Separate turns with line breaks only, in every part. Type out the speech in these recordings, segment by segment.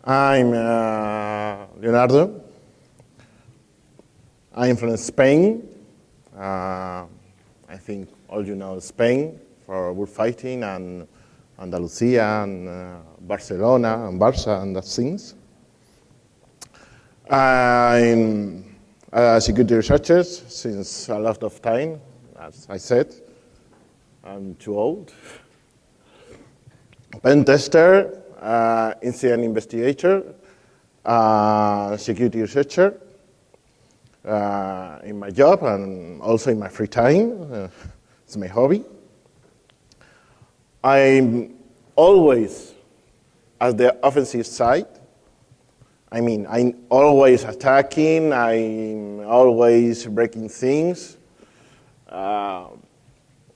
I'm Leonardo. I'm from Spain. I think all you know Spain for bullfighting and Andalusia and Barcelona and Barça and that things. I'm a security researcher since a lot of time, as I said. I'm too old. Pen tester, incident investigator, security researcher in my job and also in my free time. It's my hobby. I'm always at the offensive side. I mean, I'm always attacking, I'm always breaking things.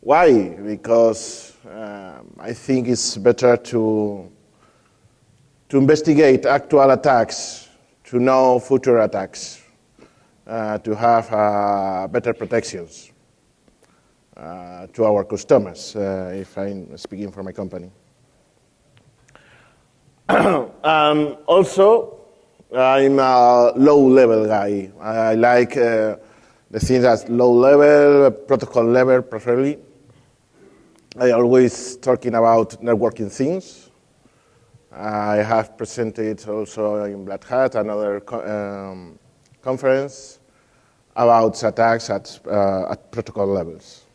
Why? Because I think it's better to investigate actual attacks, to know future attacks, to have better protections to our customers, if I'm speaking for my company. Also, I'm a low-level guy. I like the things at low level, protocol level, preferably. I always talking about networking things. I have presented also in Black Hat another conference about attacks at protocol levels.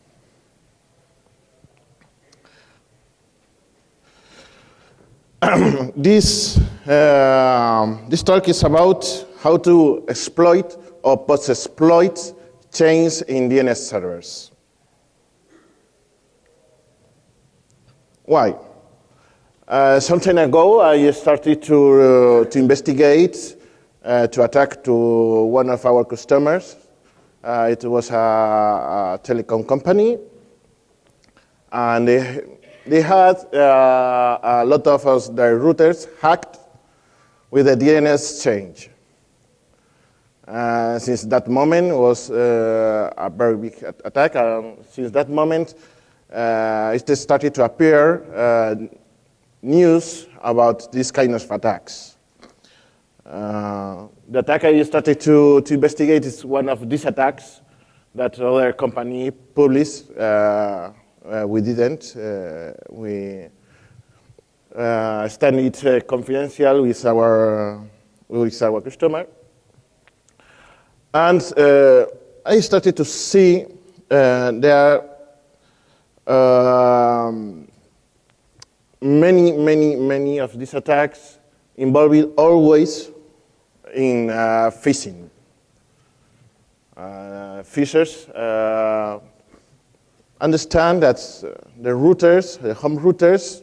This talk is about how to exploit or post-exploit chains in DNS servers. Why? Some time ago, I started to investigate, to attack to one of our customers. It was a telecom company, and they had a lot of their routers hacked with a DNS change. Since that moment was a very big attack, since that moment it started to appear news about this kind of attacks. The attack I started to investigate is one of these attacks that other company published. We didn't. We stand it confidential with our customer. And I started to see there are many of these attacks involving always in phishing. Phishers understand that the routers, the home routers,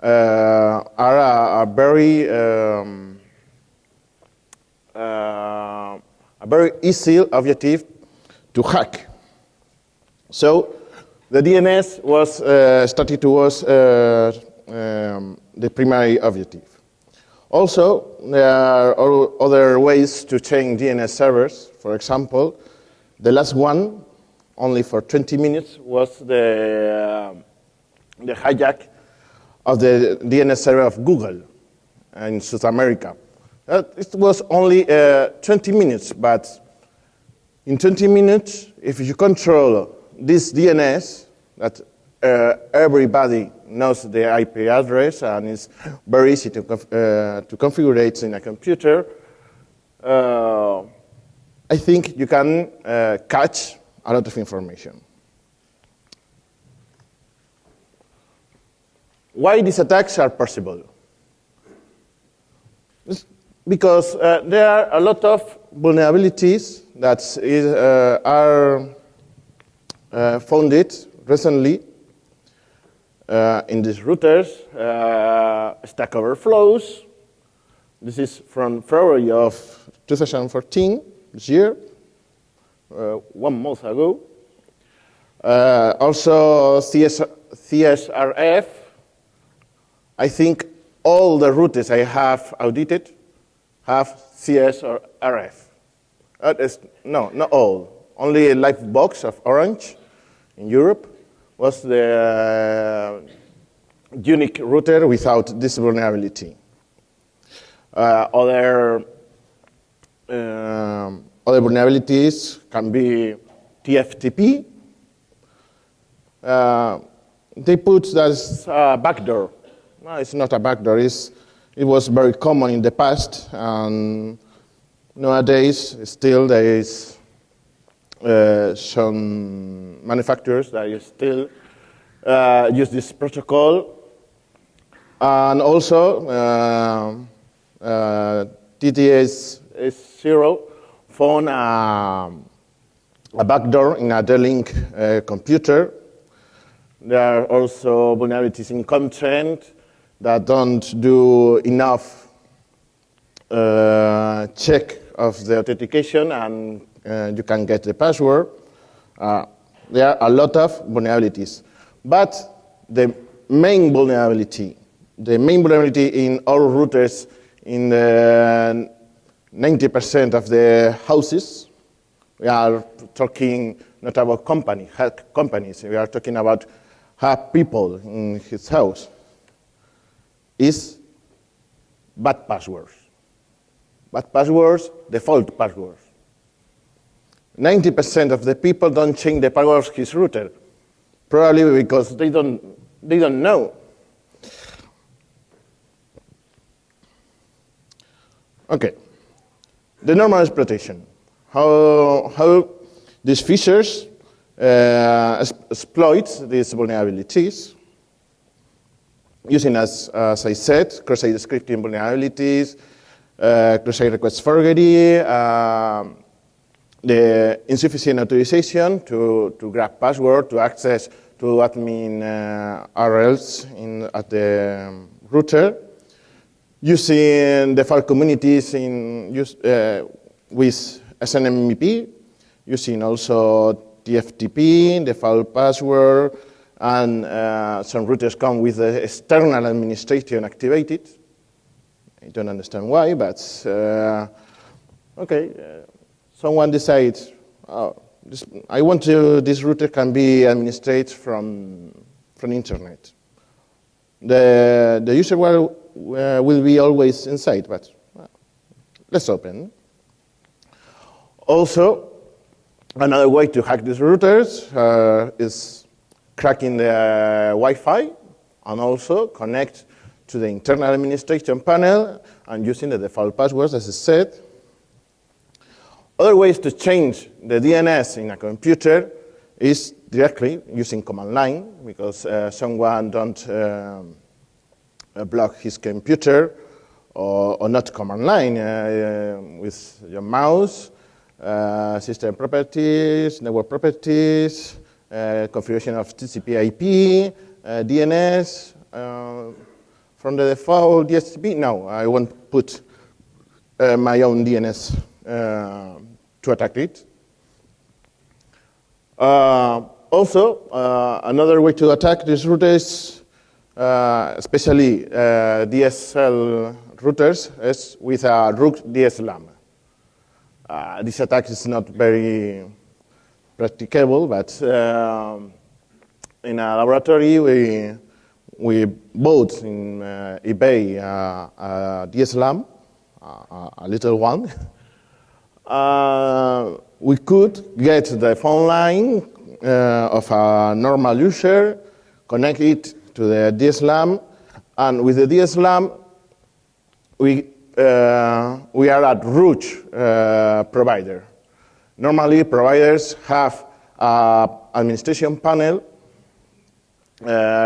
are a very easy objective to hack. So the DNS was started to was the primary objective. Also, there are other ways to change DNS servers. For example, the last one, only for 20 minutes, was the hijack of the DNS server of Google in South America. It was only 20 minutes, but in 20 minutes, if you control this DNS, that everybody knows the IP address and it's very easy to configure it in a computer, I think you can catch a lot of information. Why these attacks are possible? It's because there are a lot of vulnerabilities that are founded recently in these routers. Stack overflows. This is from February of 2014, this year. 1 month ago. Also CSRF. I think all the routers I have audited have CSRF. No, not all. Only a Livebox of Orange in Europe was the unique router without this vulnerability. Other vulnerabilities can be TFTP. They put that as a backdoor. No, it's not a backdoor. It was very common in the past, and nowadays still there is some manufacturers that still use this protocol. And also, TTS0 found a backdoor in a D-Link computer. There are also vulnerabilities in content that don't do enough check of the authentication, and you can get the password. There are a lot of vulnerabilities. But the main vulnerability in all routers in the 90% of the houses, we are talking not about companies, we are talking about people in his house, is bad passwords. Bad passwords, default passwords. 90% of the people don't change the password of his router, probably because they don't know. Okay, the normal exploitation. How these fishers exploit these vulnerabilities using, as I said, cross-site scripting vulnerabilities, cross-site request forgery, the insufficient authorization to grab password, to access to admin URLs at the router, using default communities with SNMP, using also TFTP, default password, and some routers come with the external administration activated. I don't understand why, but okay. Someone decides, I want this router can be administrated from internet. The user will be always inside, but let's open. Also, another way to hack these routers is cracking the Wi-Fi and also connect to the internal administration panel and using the default passwords, as I said. Other ways to change the DNS in a computer is directly using command line, because someone don't block his computer, or not command line, with your mouse, system properties, network properties, configuration of TCP/IP, DNS, from the default DHCP. No, I won't put my own DNS to attack it. Also, another way to attack these routers, especially DSL routers, is with a root DSLAM. This attack is not very practicable, but in a laboratory we bought in eBay a DSLAM, a little one. We could get the phone line of a normal user, connect it to the DSLAM, and with the DSLAM, we are at root provider. Normally, providers have an administration panel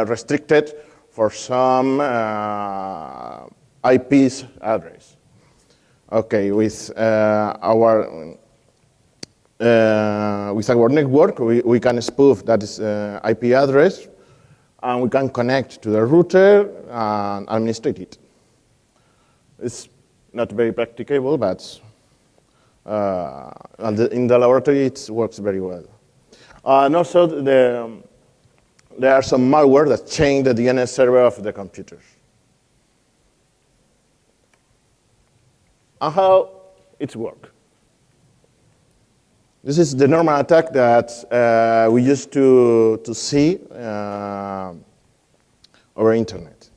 restricted for some IP's address. Okay, with our network, we can spoof that IP address, and we can connect to the router and administrate it. It's not very practicable, but in the laboratory it works very well. And also, there are some malware that change the DNS server of the computers. And how it works. This is the normal attack that we used to see over internet.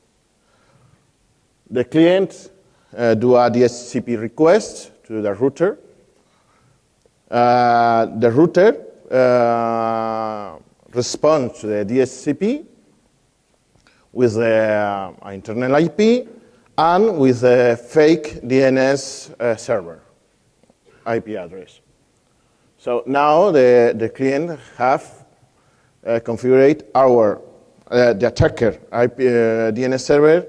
The client do a DHCP request to the router. The router responds to the DHCP with the internal IP and with a fake DNS server IP address. So now the client have configured the attacker IP, DNS server,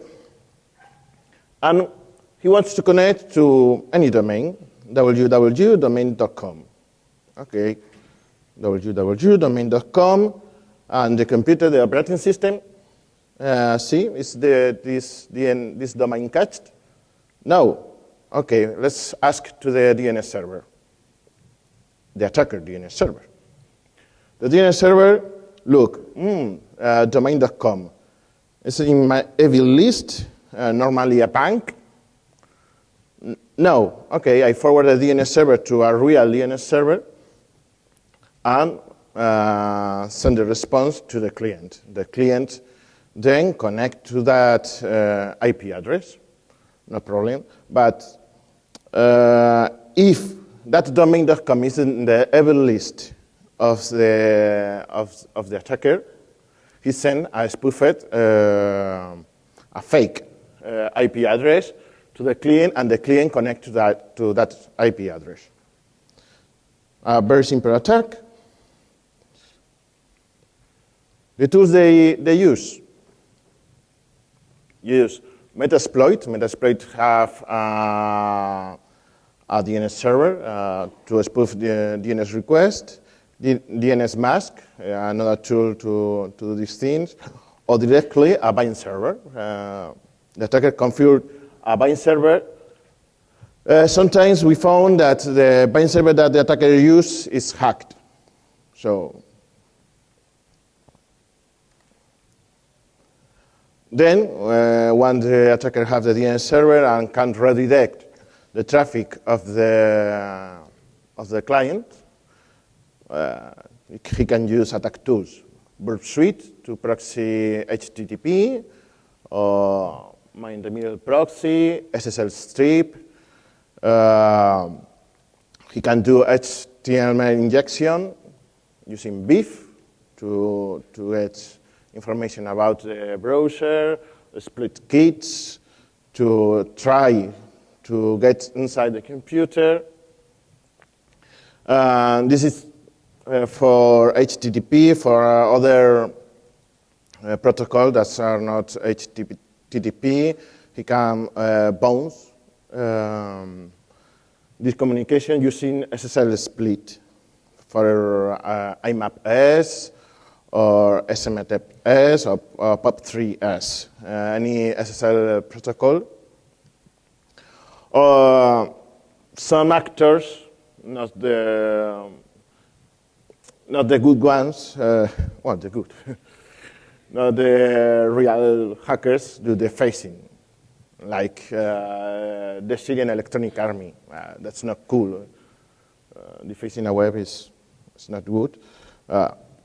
and he wants to connect to any domain, www.domain.com. Okay, www.domain.com, and the computer, the operating system, see, is this domain cached? No. Okay, let's ask to the DNS server, the attacker DNS server. The DNS server, look, domain.com. It's in my evil list, normally a bank. No, okay, I forward the DNS server to a real DNS server and send a response to the client. The client then connect to that IP address, no problem. But if that domain.com is in the evil list of the attacker, he send a spoofed, a fake IP address to the client, and the client connect to that IP address. A very simple attack. The tools they use Metasploit. Metasploit have a DNS server to spoof the DNS request. DNS mask, another tool to do these things, or directly a bind server. The attacker configured a bind server. Sometimes we found that the bind server that the attacker used is hacked. So then, when the attacker has the DNS server and can redirect the traffic of the client, he can use attack tools. Burp Suite to proxy HTTP, or man-in-the-middle proxy, SSL Strip. He can do HTML injection using BIF to get information about the browser, split kits, to try to get inside the computer. This is for HTTP, for other protocols that are not HTTP. He can bounce this communication using SSL split for IMAP-S, or SMTP-S, or POP3-S, any SSL protocol. Some actors, not the good ones, well, the good, not the real hackers, do the phishing, like the Syrian Electronic Army. That's not cool. The phishing in a web is not good.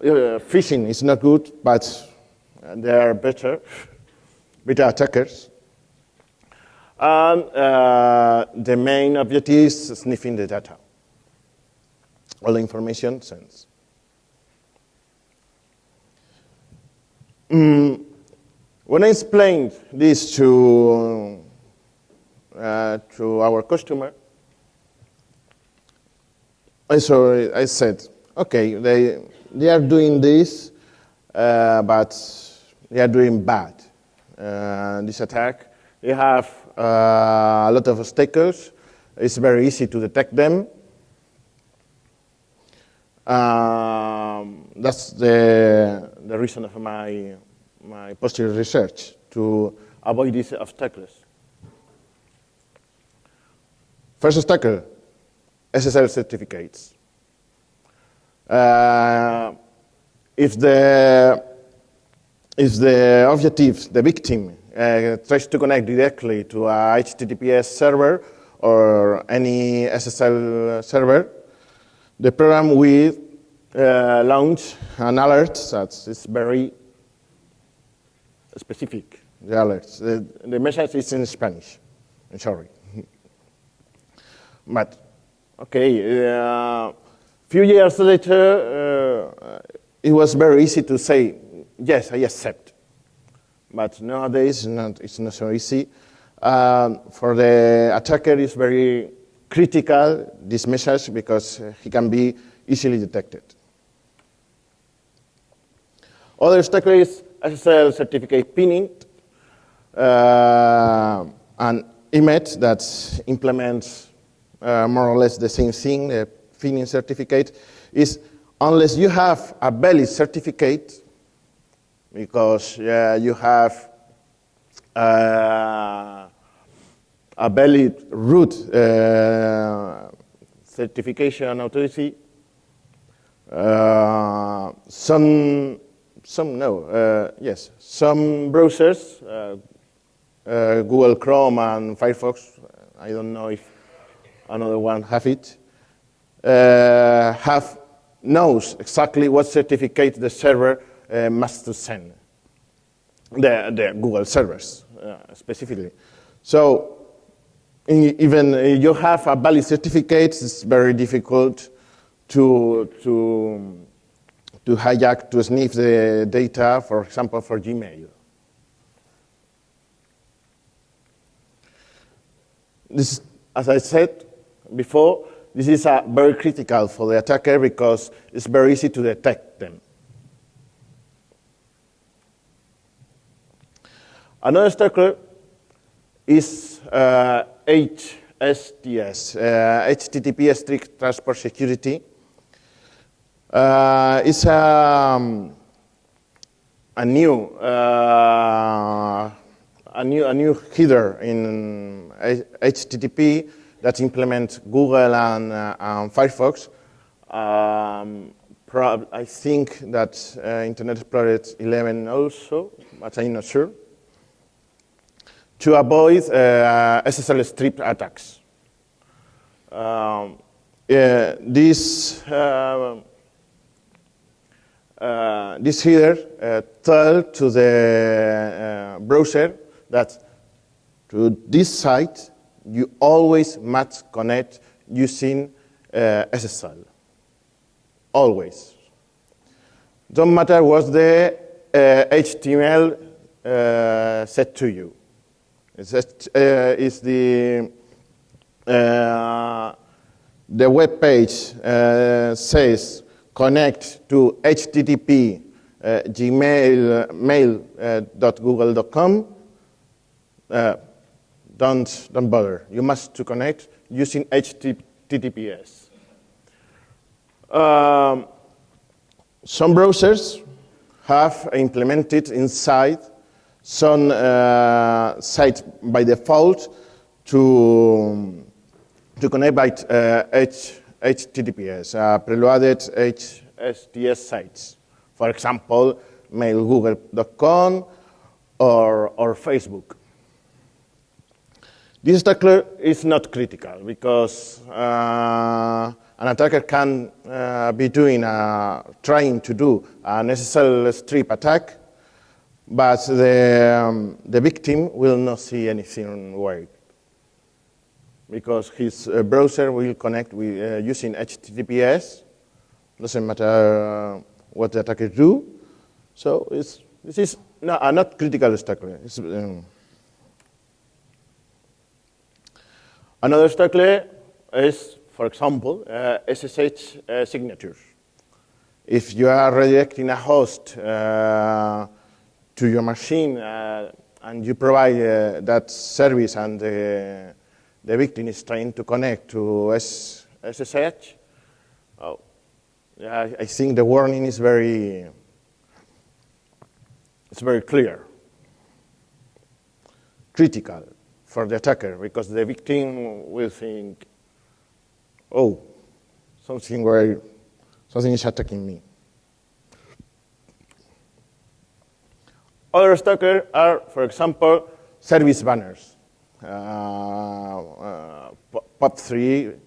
Phishing is not good, but they are better attackers. And the main objective is sniffing the data. All the information sends. When I explained this to our customer, I said, okay, they are doing this, but they are doing bad. This attack, they have a lot of obstacles. It's very easy to detect them. That's the reason of my posterior research, to avoid these obstacles. First obstacle, SSL certificates. If the objective, the victim, tries to connect directly to a HTTPS server or any SSL server, the program will launch an alert that is very specific. The alert. The message is in Spanish. I'm sorry. But, okay, few years later, it was very easy to say, yes, I accept. But nowadays, it's not so easy. For the attacker, it's very critical, this message, because he can be easily detected. Other obstacle is SSL certificate pinning, an image that implements more or less the same thing. The pinning certificate is, unless you have a valid certificate, because you have a valid root certification authority, some browsers, Google Chrome and Firefox, I don't know if another one have it, knows exactly what certificate the server must to send, the Google servers specifically. So even if you have a valid certificate, it's very difficult to hijack, to sniff the data, for example, for Gmail. This, as I said before, this is very critical for the attacker because it's very easy to detect them. Another obstacle is HSTS, HTTP Strict Transport Security. It's a new header in HTTP that implements Google and Firefox. I think that Internet Explorer 11 also, but I'm not sure. To avoid SSL Strip attacks. This header tells to the browser that to this site you always must connect using SSL. Always. Don't matter what the HTML said to you. It's the web page says connect to HTTP gmail.google.com. Don't bother. You must to connect using HTTPS. Some browsers have implemented inside some sites by default to connect by HTTPS, preloaded HSTS sites. For example, mailgoogle.com or Facebook. This attacker is not critical because an attacker can be trying to do an SSL strip attack, but the victim will not see anything weird because his browser will connect with using HTTPS. Doesn't matter what the attacker do. So this is not critical attacker. Another attacker is, for example, SSH signatures. If you are redirecting a host to your machine and you provide that service and the victim is trying to connect to SSH, I think the warning is very clear. Critical for the attacker because the victim will think, oh, something is attacking me. Other attackers are, for example, service banners, POP3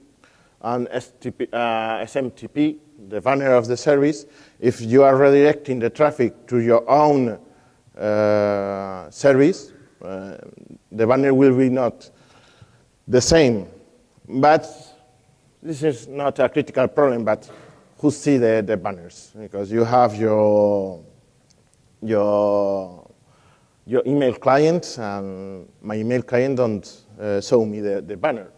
and SMTP, the banner of the service. If you are redirecting the traffic to your own service, the banner will be not the same. But this is not a critical problem, but who see the banners? Because you have your email client, and my email client don't show me the banner.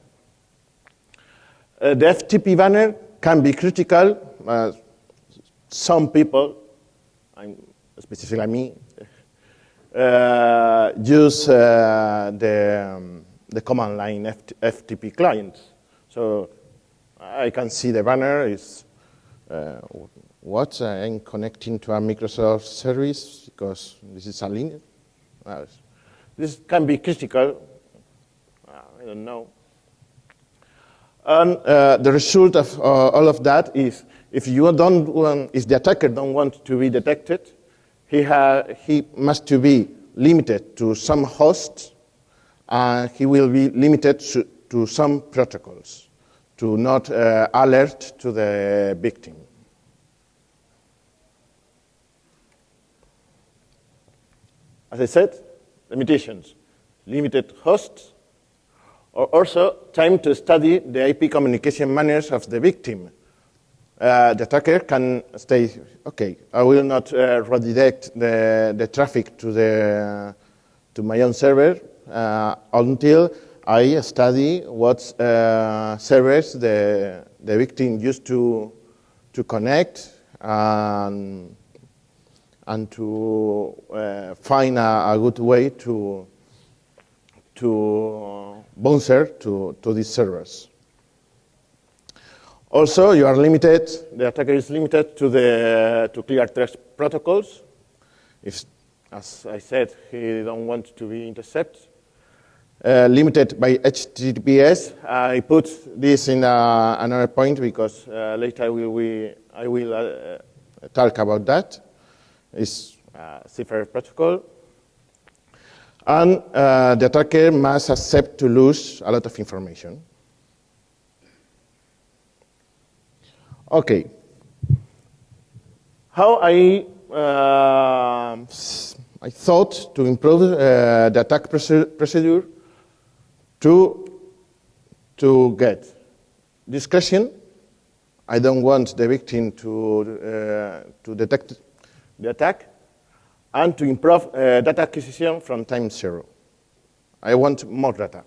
The FTP banner can be critical. Some people, specifically me, use the command line FTP client. So I can see the banner is what I'm connecting to a Microsoft service because this is a link. This can be critical. I don't know. And the result of all of that is, if the attacker don't want to be detected, he must to be limited to some hosts, and he will be limited to some protocols to not alert to the victim. As I said, limitations: limited hosts, or also time to study the IP communication manners of the victim. The attacker can say, okay, I will not redirect the traffic to my own server until I study what servers the victim used to connect and to find a good way to bouncer to these servers. Also, you are limited. The attacker is limited to clear text protocols. If, as I said, he don't want to be intercepted. Limited by HTTPS. I put this in another point because later I will talk about that. It's a cipher protocol. And the attacker must accept to lose a lot of information. Okay. How I thought to improve the attack procedure to get discretion. I don't want the victim to detect the attack, and to improve data acquisition from time zero. I want more data.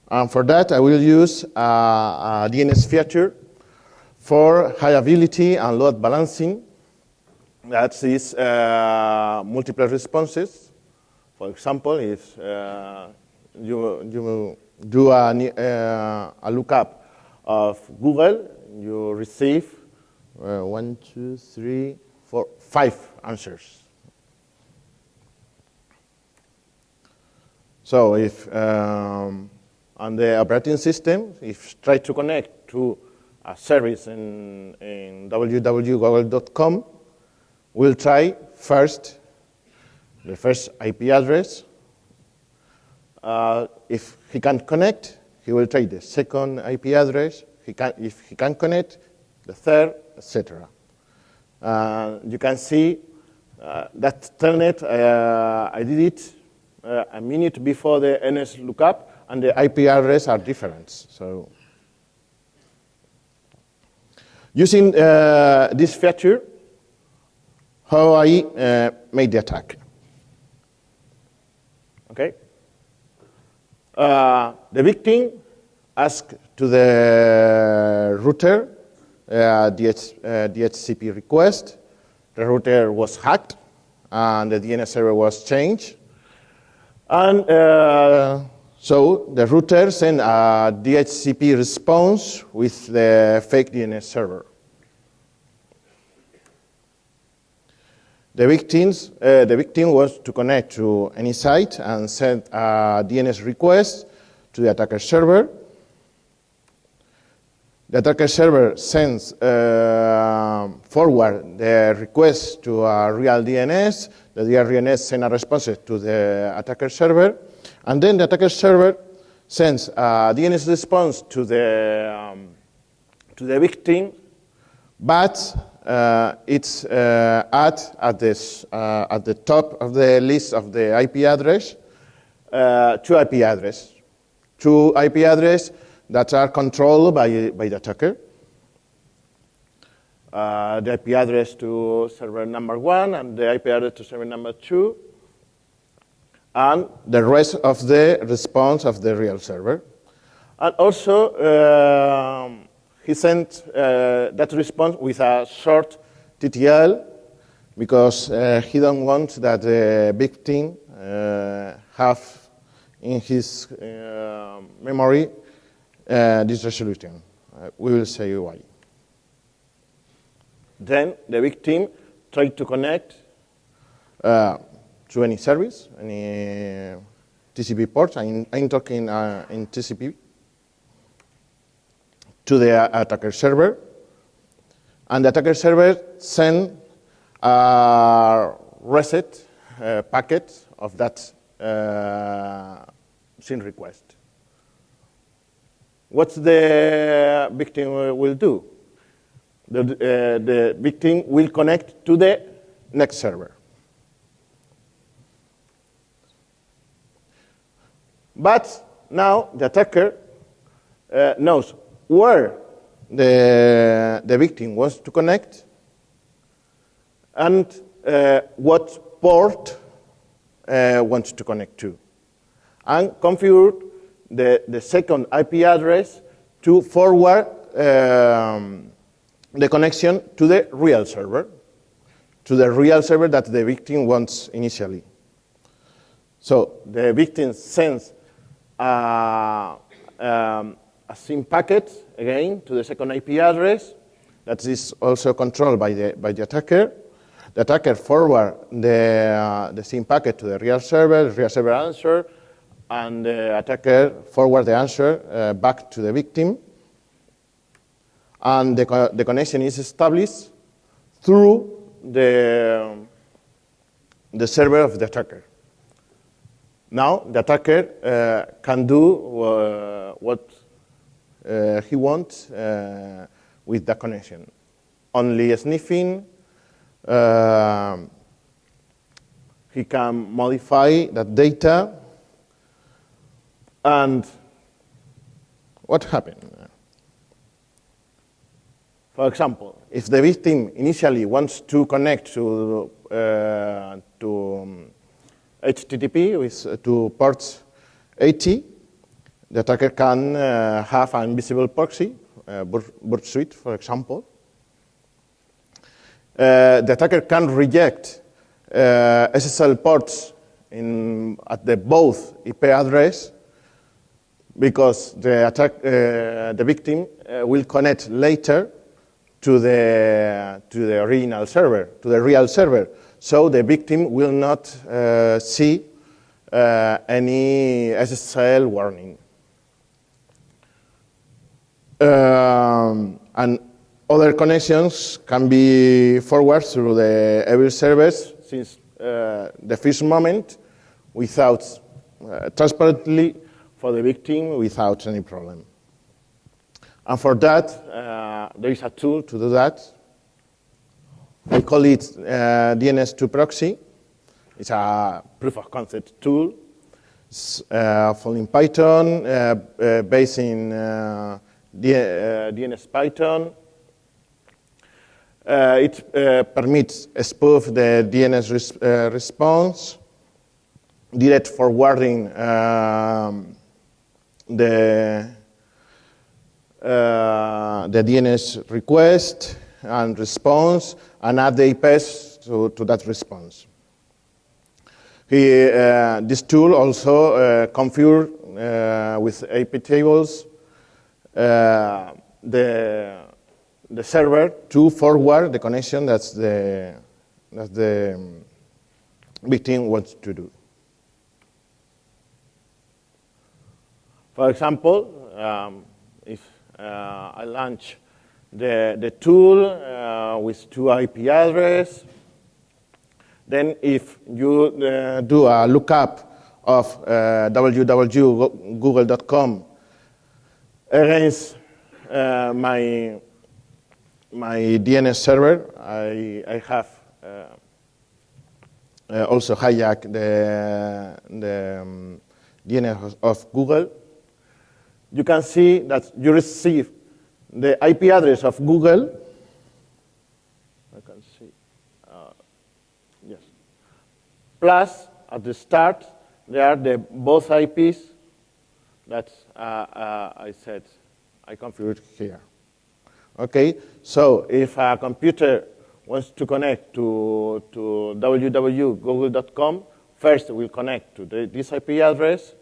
And for that, I will use a DNS feature for high availability and load balancing. That is multiple responses. For example, if you do a lookup of Google, you receive 1, 2, 3, 4, 5 answers. So if on the operating system, if try to connect to a service in www.google.com, we'll try first the first IP address. If he can't connect, he will try the second IP address. If he can connect, the third, etc. You can see that telnet, I did it a minute before the NS lookup, and the IP address are different. So, using this feature, how I made the attack. Okay. The victim asked to the router DHCP request. The router was hacked, and the DNS server was changed. And so the router sent a DHCP response with the fake DNS server. The victim was to connect to any site and send a DNS request to the attacker server. The attacker server sends forward the request to a real DNS. The real DNS sends a response to the attacker server. And then the attacker server sends a DNS response to the victim, but it's at the top of the list of the IP address. two IP addresses. Two IP addresses that are controlled by the attacker. The IP address to server number 1 and the IP address to server number 2, and the rest of the response of the real server. And also, he sent that response with a short TTL because he don't want that the victim have in his memory this resolution. We will say why. Then the victim tried to connect to any service, any TCP port. I'm talking in TCP, to the attacker server. And the attacker server sent a reset packet of that SYN request. What the victim will do? The victim will connect to the next server. But now the attacker knows where the victim wants to connect and what port wants to connect to, and configured the second IP address to forward the connection to the real server that the victim wants initially. So the victim sends a SYN packet again to the second IP address that is also controlled by the attacker. The attacker forward the SYN packet to the real server answer, and the attacker forward the answer back to the victim. And the connection is established through the server of the attacker. Now the attacker can do what he wants with the connection. Only sniffing. He can modify that data. And what happened? For example, if the victim initially wants to connect to HTTP with to ports 80, the attacker can have an invisible proxy, Burp Suite, for example. The attacker can reject SSL ports at the both IP address because the victim will connect later to the original server, to the real server. So the victim will not see any SSL warning. And other connections can be forwarded through the evil servers since the first moment without transparently for the victim without any problem. And for that, there is a tool to do that. I call it DNS2 proxy. It's a proof of concept tool. It's full in Python, based in DNS Python. It permits spoof the DNS response, direct forwarding the DNS request and response, and add the IPs to that response. This tool also configures with IP tables the server to forward the connection that the victim wants to do. For example, if I launch the tool with two IP addresses, then if you do a lookup of www.google.com against my DNS server, I have also hijacked DNS of Google, you can see that you receive the IP address of Google. I can see, yes. Plus, at the start, there are both IPs that I said I configured here. Okay, so if a computer wants to connect to www.google.com, first we'll connect to this IP address,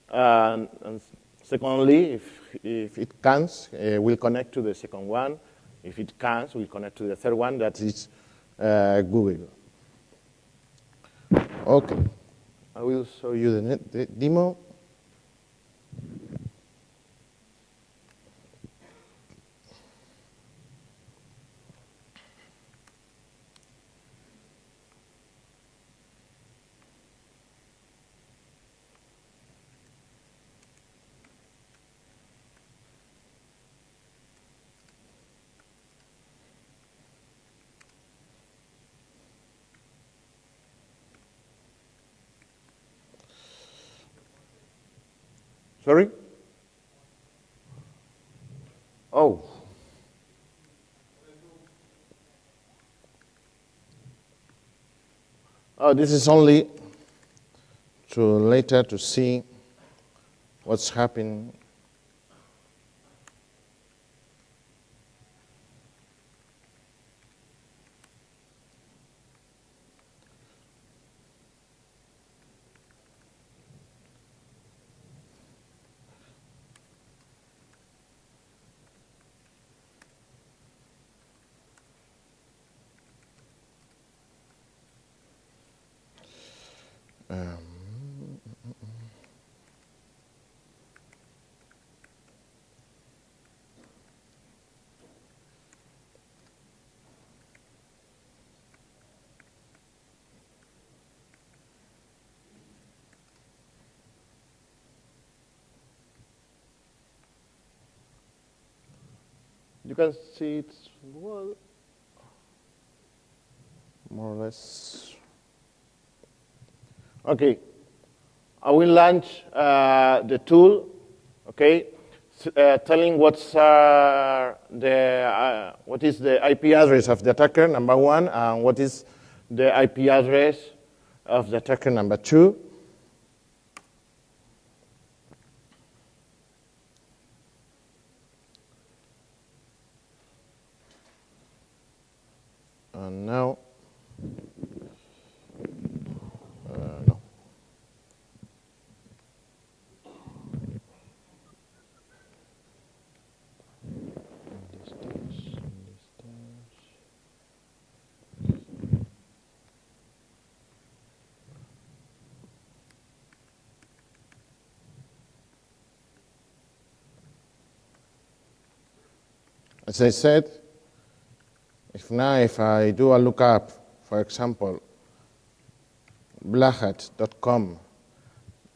and secondly, if it can't, we'll connect to the second one. If it can't, we'll connect to the third one, that is Google. Okay, I will show you the demo. Sorry? Oh. Oh, this is only to later to see what's happening. You can see it well, more or less. Okay, I will launch the tool. Okay, telling what is the IP address of the attacker, number one, and what is the IP address of the attacker, number two. And now, no. As I said, if I do a lookup, for example, blackhat.com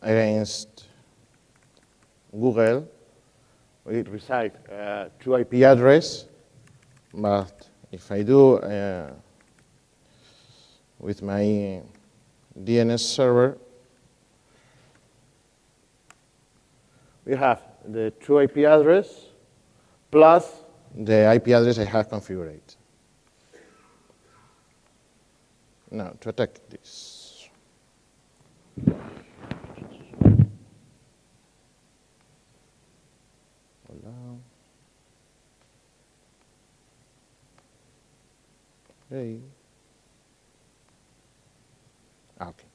against Google, we receive two IP address, but if I do with my DNS server, we have the true IP address plus the IP address I have configured. Now, to attack this. Hola. Hey. Okay.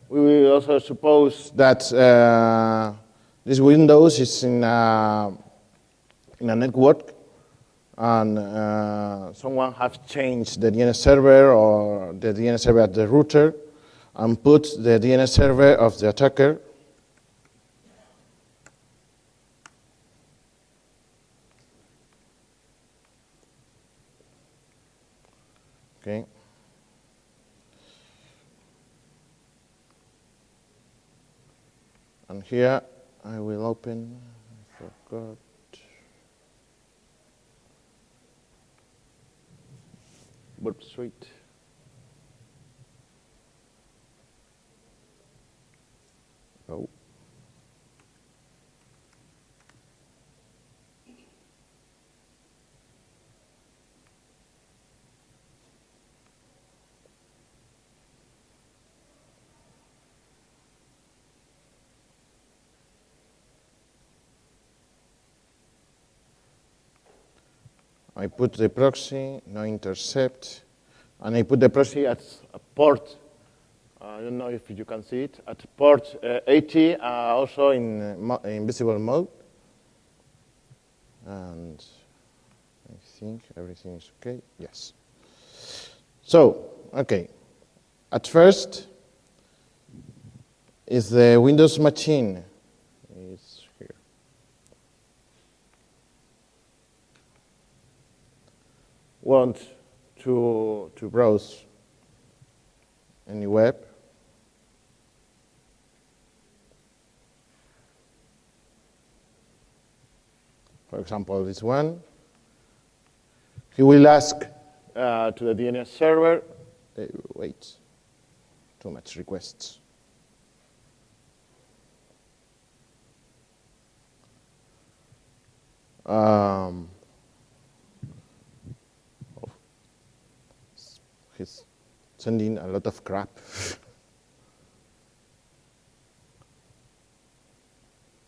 We will also suppose that this Windows is in a network, and someone has changed the DNS server or the DNS server at the router and put the DNS server of the attacker. Okay. And here I will open, I forgot. Burp Suite. Oh. I put the proxy, no intercept, and I put the proxy at a port. I don't know if you can see it, at port 80, also in invisible mode. And I think everything is okay. Yes. So, okay. At first is the Windows machine. It's here. Want to browse any web. For example, this one. He will ask to the DNS server. Wait, too much requests. He's sending a lot of crap.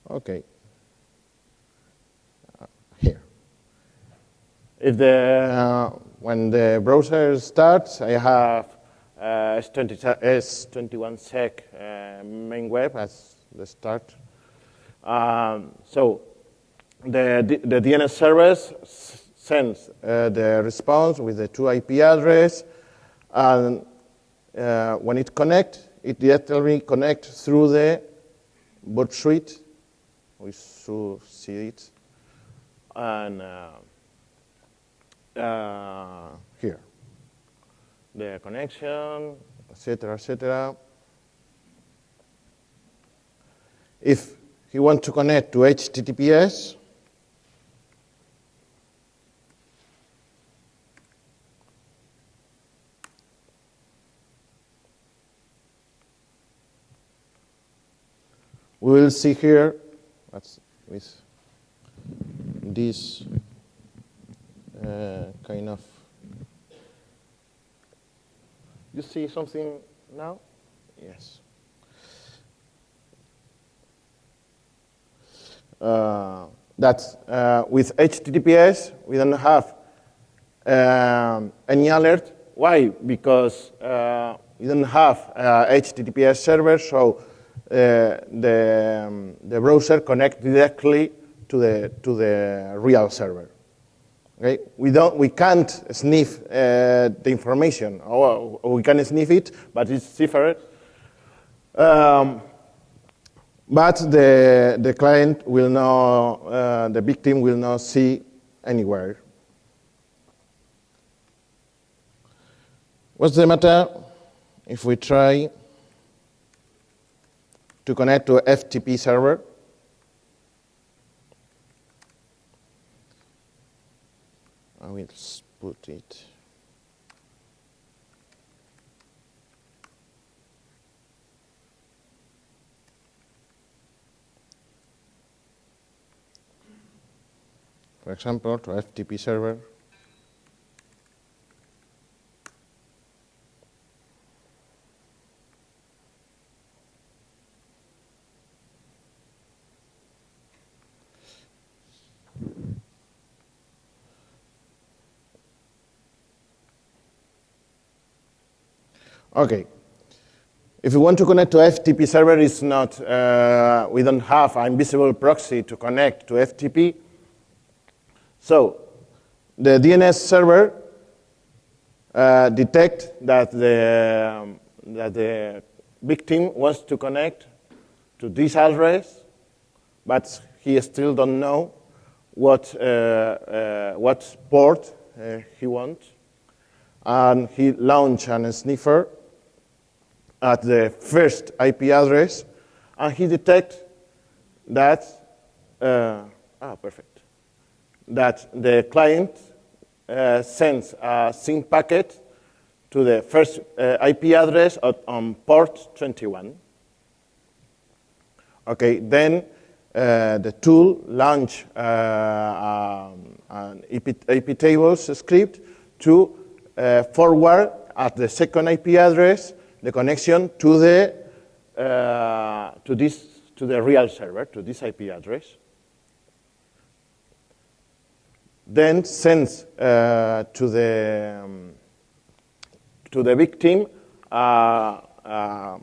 Okay. Here. If when the browser starts, I have S21sec main web as the start. So the DNS service sends the response with the 2 IP address, and when it connects, it directly connects through the Burp Suite. We should see it. And here, the connection, etc., etc. If you want to connect to HTTPS, we will see here, that's with this kind of. You see something now? Yes. That with HTTPS, we don't have any alert. Why? Because we don't have HTTPS server, so the browser connects directly to the real server. Okay? We can't sniff the information, or we can sniff it, but it's different. But the client will not, the victim will not see anywhere. What's the matter if we try to connect to a FTP server? I will put it. For example, to FTP server. Okay. If you want to connect to FTP server, it's not, we don't have an invisible proxy to connect to FTP. So the DNS server detects that the victim wants to connect to this address, but he still don't know what port he wants. And he launched a sniffer at the first IP address, and he detects that, perfect, that the client sends a sync packet to the first IP address on port 21. Okay, then the tool launch an IP tables script to forward at the second IP address the connection to the real server, to this IP address. Then sends to the victim a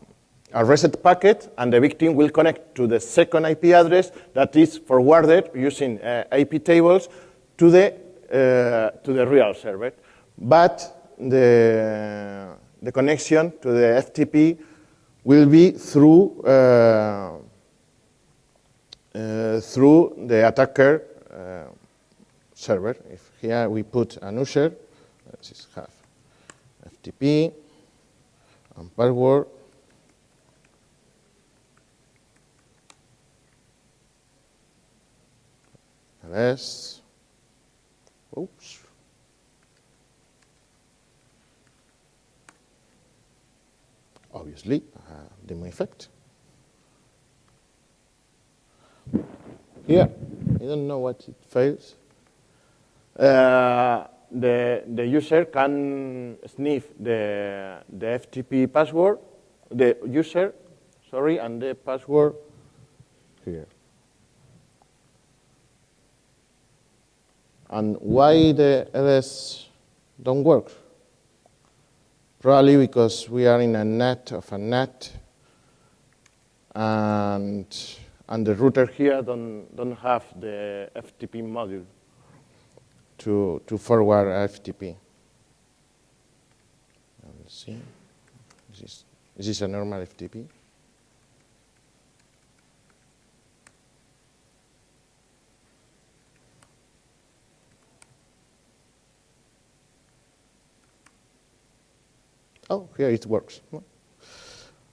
reset packet, and the victim will connect to the second IP address that is forwarded using IP tables to the real server. But the connection to the FTP will be through the attacker server. If here we put an user, let's just have FTP and password. Ls. Oops. Obviously, demo effect. Here, I don't know what it fails. The user can sniff the FTP password, the user, sorry, and the password here. And why the ls don't work? Probably because we are in a net of a net, and the router here don't have the FTP module to forward FTP. Let's see. Is this a normal FTP? Oh, here it works.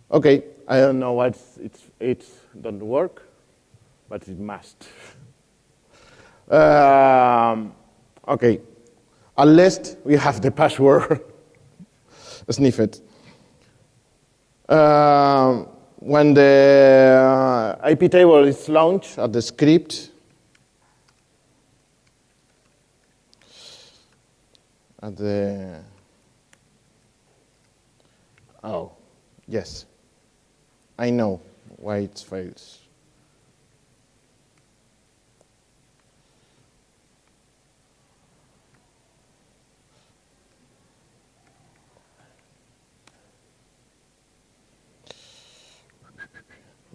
Okay, I don't know why it doesn't work, but it must. Okay, unless we have the password sniffed. When the IP table is launched at the script, at the oh, yes. I know why it fails.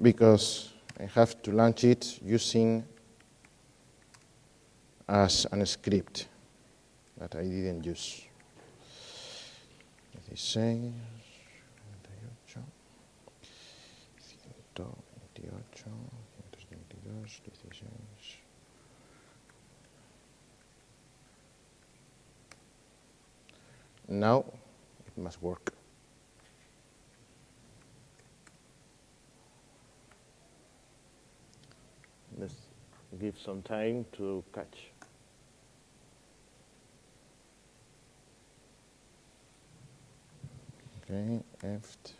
Because I have to launch it using as a script that I didn't use. 16, 128, 122, 16. Now it must work. Let's give some time to catch. Okay, eft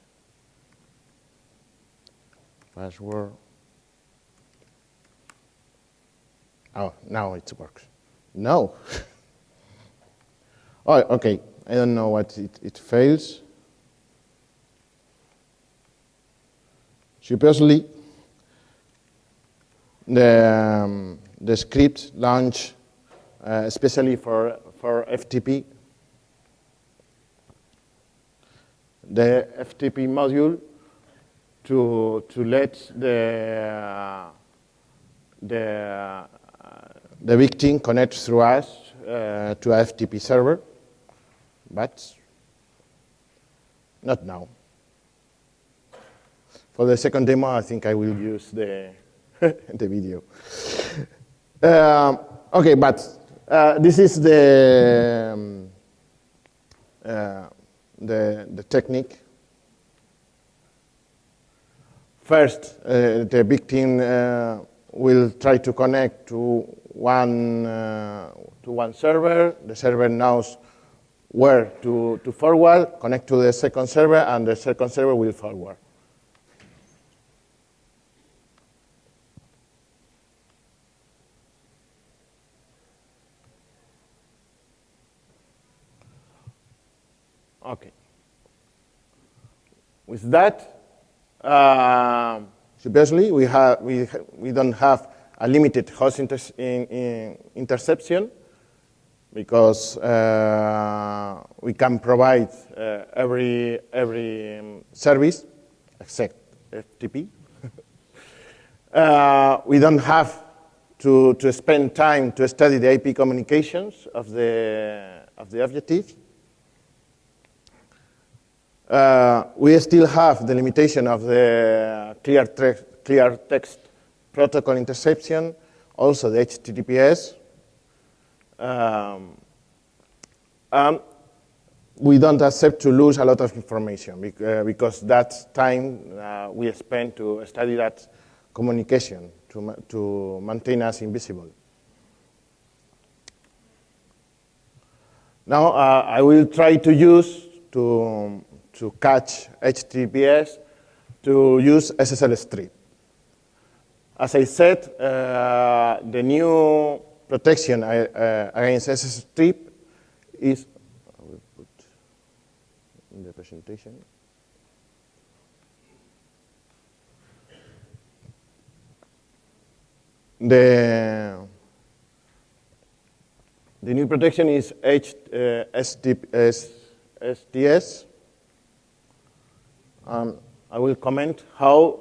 password. Oh, now it works. No. Oh, okay. I don't know what it fails. Supposedly, the script launch, especially for FTP, the FTP module to let the victim connect through us to a FTP server, but not now. For the second demo, I think I will use the the video. Okay, but this is the technique. First, the victim will try to connect to one server. The server knows where to forward, connect to the second server, and the second server will forward. Okay. With that, obviously we don't have a limited host interception because we can provide every service except FTP. We don't have to spend time to study the IP communications of the objectives. We still have the limitation of the clear text protocol interception, also the HTTPS. We don't accept to lose a lot of information because that's time we spend to study that communication to maintain us invisible. Now I will try to use to catch HTTPS to use SSL Strip. As I said, the new protection against SSL Strip is, I will put in the presentation. The new protection is STS. I will comment how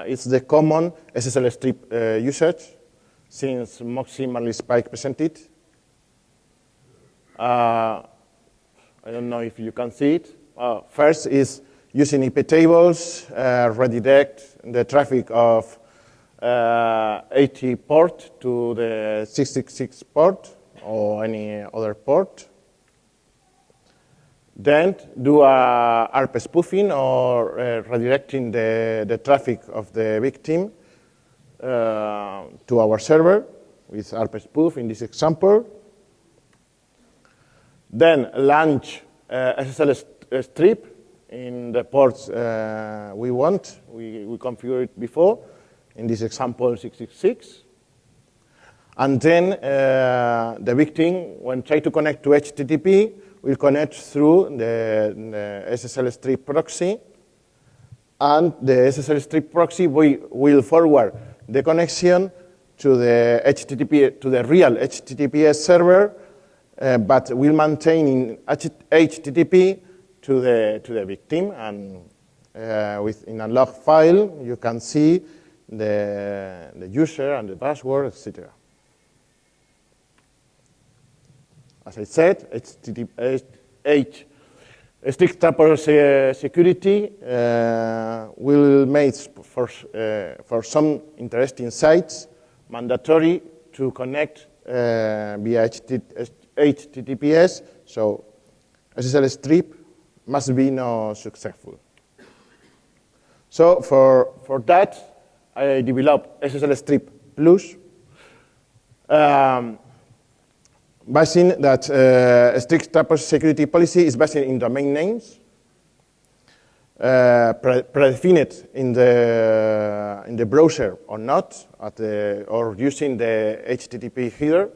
it's the common SSL Strip usage since Moxie Spike presented. I don't know if you can see it. First is using IP tables, redirect the traffic of 80 port to the 666 port or any other port. Then do a ARP spoofing or redirecting the traffic of the victim to our server with ARP spoof in this example. Then launch SSL Strip in the ports we want. We configured it before, in this example 666. And then the victim, when try to connect to HTTP, will connect through the SSL Strip proxy, and the SSL Strip proxy will forward the connection to the HTTP, to the real HTTPS server, but will maintain in HTTP to the victim, and in a log file you can see the user and the password, etc. As I said, strict trapper security will make for some interesting sites mandatory to connect via HTTPS. So SSL Strip must be not successful. So for that, I developed SSL Strip Plus. Basing that strict trapper security policy is based in domain names, predefined in the browser or not, or using the HTTP header.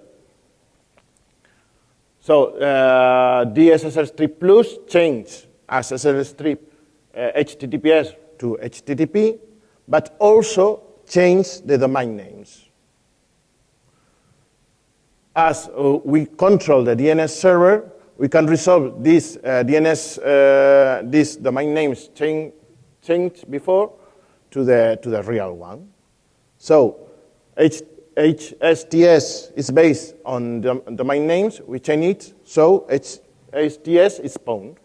So the SSL Strip Plus changed SSL Strip HTTPS to HTTP, but also changed the domain names. As we control the DNS server, we can resolve this DNS, these domain names changed before to the real one. So HSTS is based on domain names. We change it, so HSTS is spawned.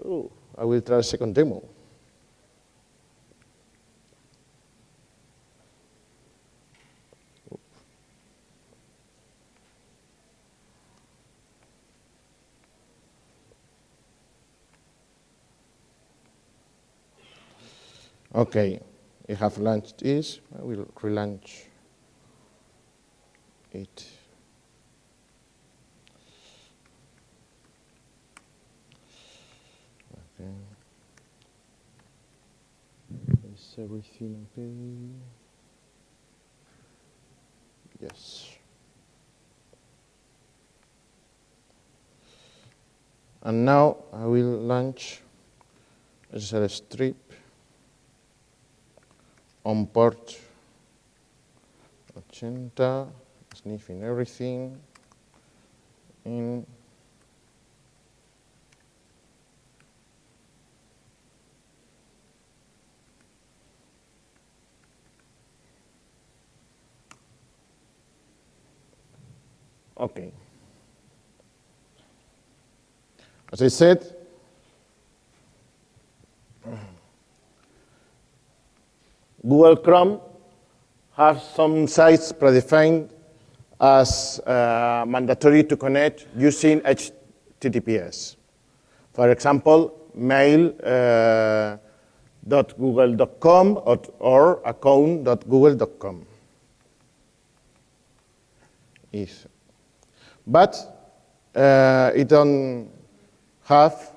Oh, I will try a second demo. Okay, I have launched this. I will relaunch it. Is everything okay? Yes. And now I will launch SSL Strip on port 80, sniffing everything in. Okay. As I said, Google Chrome has some sites predefined as mandatory to connect using HTTPS. For example, mail.google.com or account.google.com. But it don't have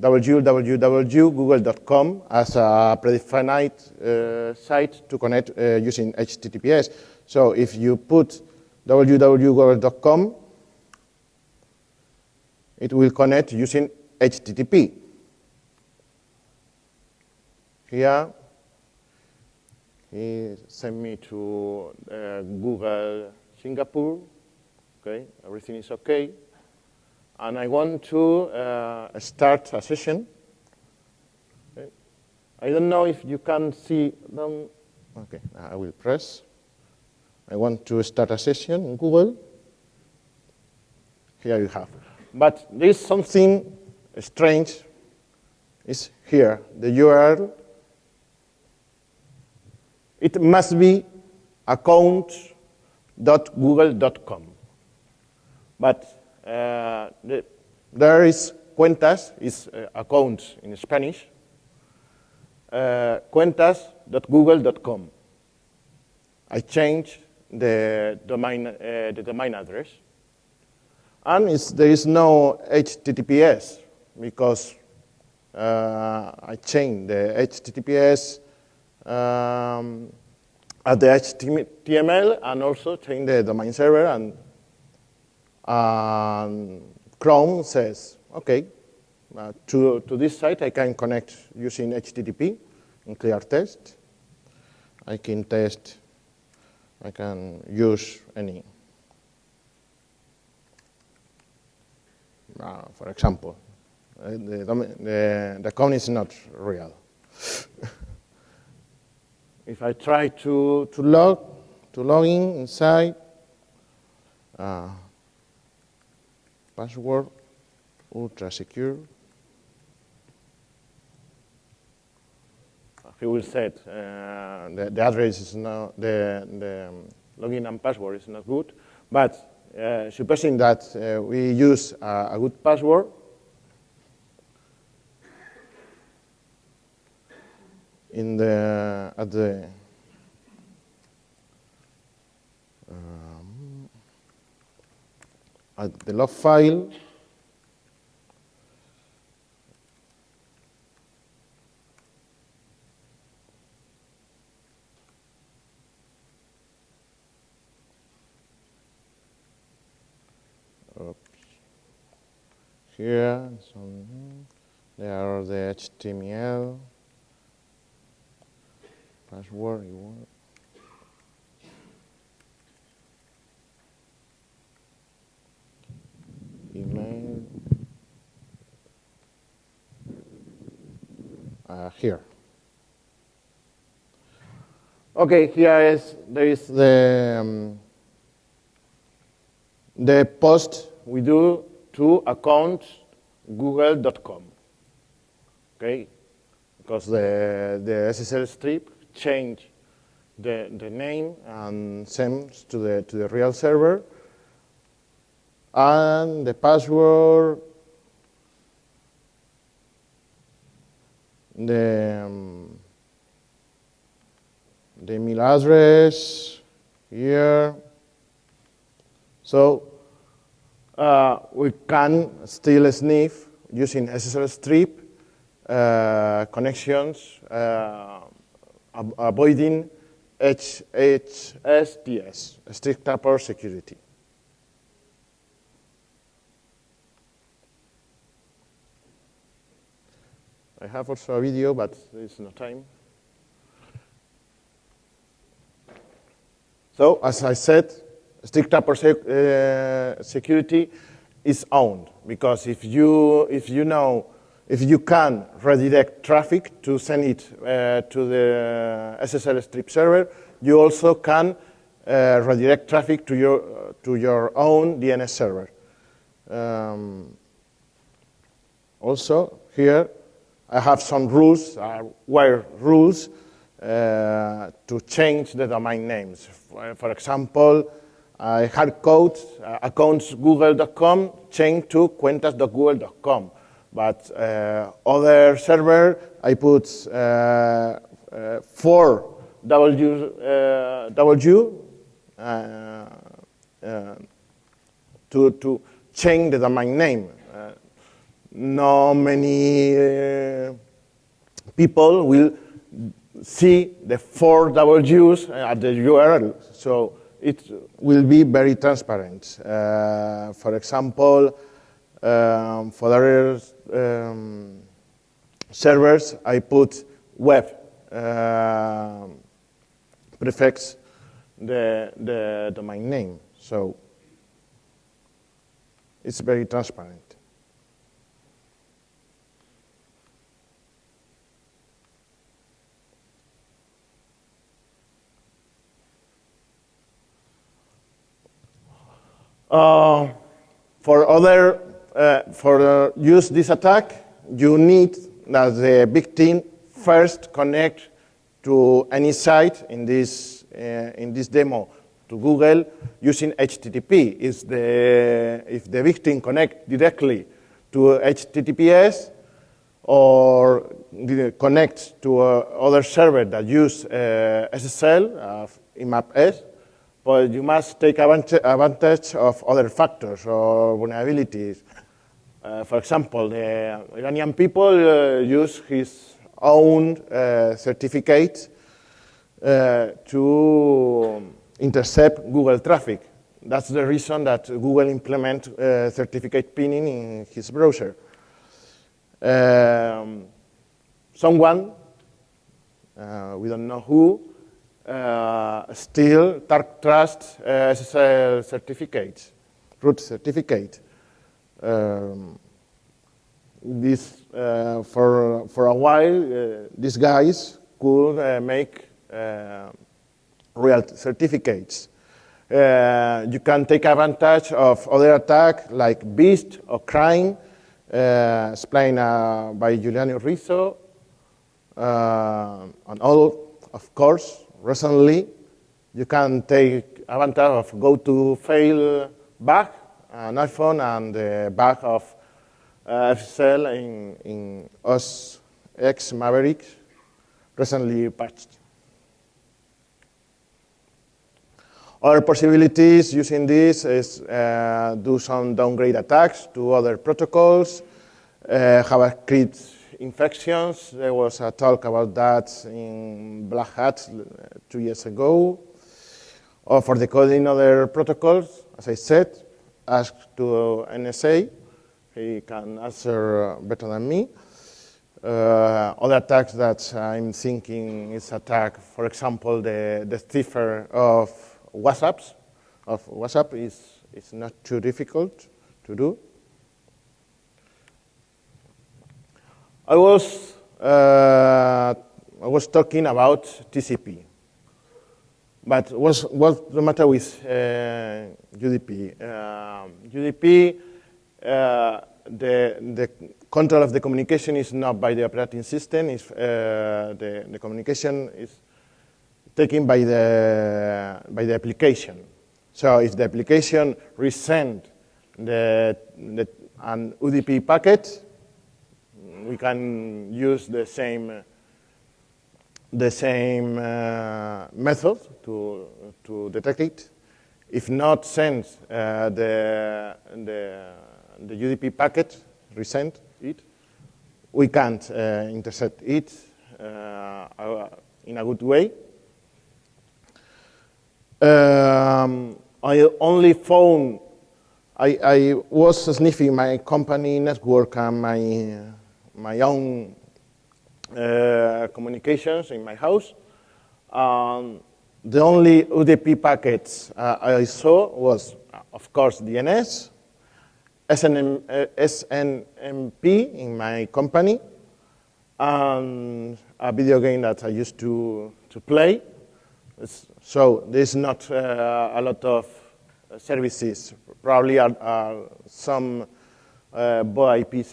www.google.com as a predefined site to connect using HTTPS. So if you put www.google.com, it will connect using HTTP. Here, he sent me to Google Singapore. Okay, everything is okay. And I want to start a session. Okay. I don't know if you can see them. Okay, I will press. I want to start a session in Google. Here you have. But there is something strange. It's here, the URL. It must be account.google.com. But there is cuentas, is account in Spanish, cuentas.google.com. I changed the domain address. And there is no HTTPS because I changed the HTTPS at the HTML and also changed the domain server, and Chrome says, okay, to this site I can connect using HTTP in clear test. I can test, I can use any. For example, the account is not real. If I try to log in inside, password, ultra secure. He will set the address is not the login and password is not good, but supposing that we use a good password, at the log file, here, there are the HTML password you want. Email. Here. Okay, there is the post we do to account google.com. Okay, because the SSL strip changed the name and sends to the real server, and the password, the email address here. So we can still sniff using SSL Strip connections, avoiding HSTS, strict tapper security. I have also a video, but there's no time. So, as I said, strict tapper security is owned, because if you can redirect traffic to send it to the SSL Strip server, you also can redirect traffic to your own DNS server. Also, here I have some rules, wire rules, to change the domain names. For example, I hard code accounts google.com change to cuentas.google.com. But other server, I put 4 W to change the domain name. Not many people will see the 4 W's at the URL, so it will be very transparent. For example, for other servers, I put web prefix the domain name, so it's very transparent. For use this attack, you need that the victim first connect to any site in this demo to Google using HTTP. If the victim connect directly to HTTPS or connects to other server that use SSL, IMAP-S, but you must take advantage of other factors or vulnerabilities. For example, the Iranian people use his own certificate to intercept Google traffic. That's the reason that Google implement certificate pinning in his browser. Someone, we don't know who, still trust SSL certificates, root certificate. For a while, these guys could make real certificates. You can take advantage of other attacks like Beast or Crime, explained by Giuliano Rizzo, and all, of course. Recently, you can take advantage of go-to-fail bug, an iPhone, and the bug of SSL in OS X Maverick, recently patched. Other possibilities using this is do some downgrade attacks to other protocols, JavaScript infections. There was a talk about that in Black Hat 2 years ago. Or for decoding other protocols, as I said, ask to NSA. He can answer better than me. Other attacks that I'm thinking is attack, for example, the cipher of WhatsApp is not too difficult to do. I was talking about TCP, but what's the matter with UDP? UDP, the control of the communication is not by the operating system. It's, the communication is taken by the application. So if the application resend an UDP packet, we can use the same method to detect it. If not send the UDP packet resent, it, we can't intercept it in a good way. I only found, I was sniffing my company network and my own communications in my house. The only UDP packets I saw was, of course, DNS, SNMP in my company, and a video game that I used to play. So there's not a lot of services. Probably are some VoIP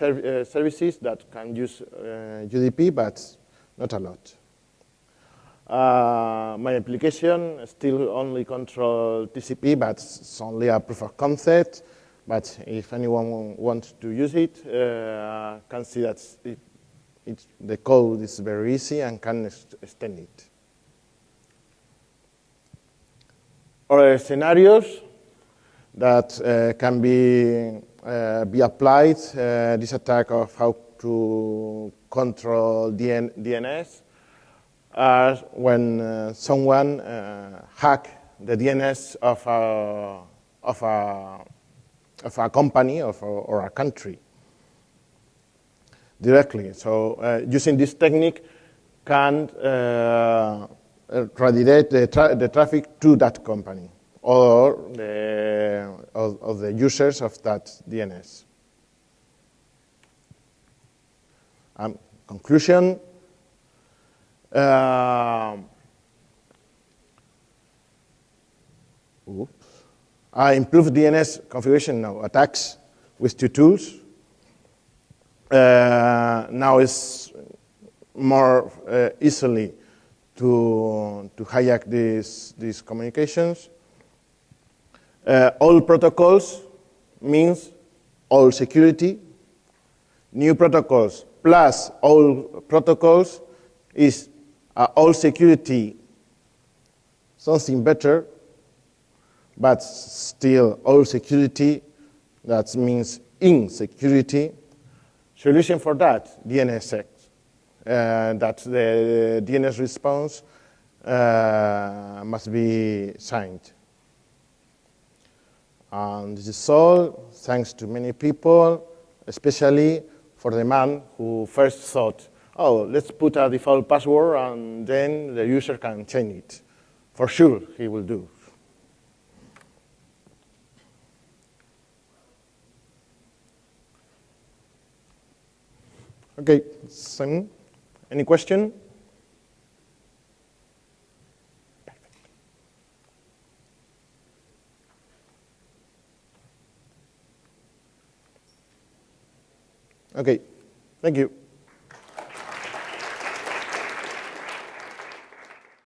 services that can use UDP, but not a lot. My application still only control TCP, but it's only a proof of concept. But if anyone wants to use it, can see that the code is very easy and can extend it. Other scenarios that can be applied, this attack of how to control DNS, are when someone hack the DNS of a company or a country directly. So using this technique can redirect the traffic to that company or the users of that DNS. Conclusion. Improved DNS configuration now attacks with two tools. Now it's more easily to hijack these communications. All protocols means all security. New protocols plus all protocols is all security, something better, but still all security, that means insecurity. Solution for that, DNSSEC. That the DNS response must be signed. And this is all thanks to many people, especially for the man who first thought, oh, let's put a default password and then the user can change it. For sure, he will do. Okay, Simon, any question? Okay, thank you.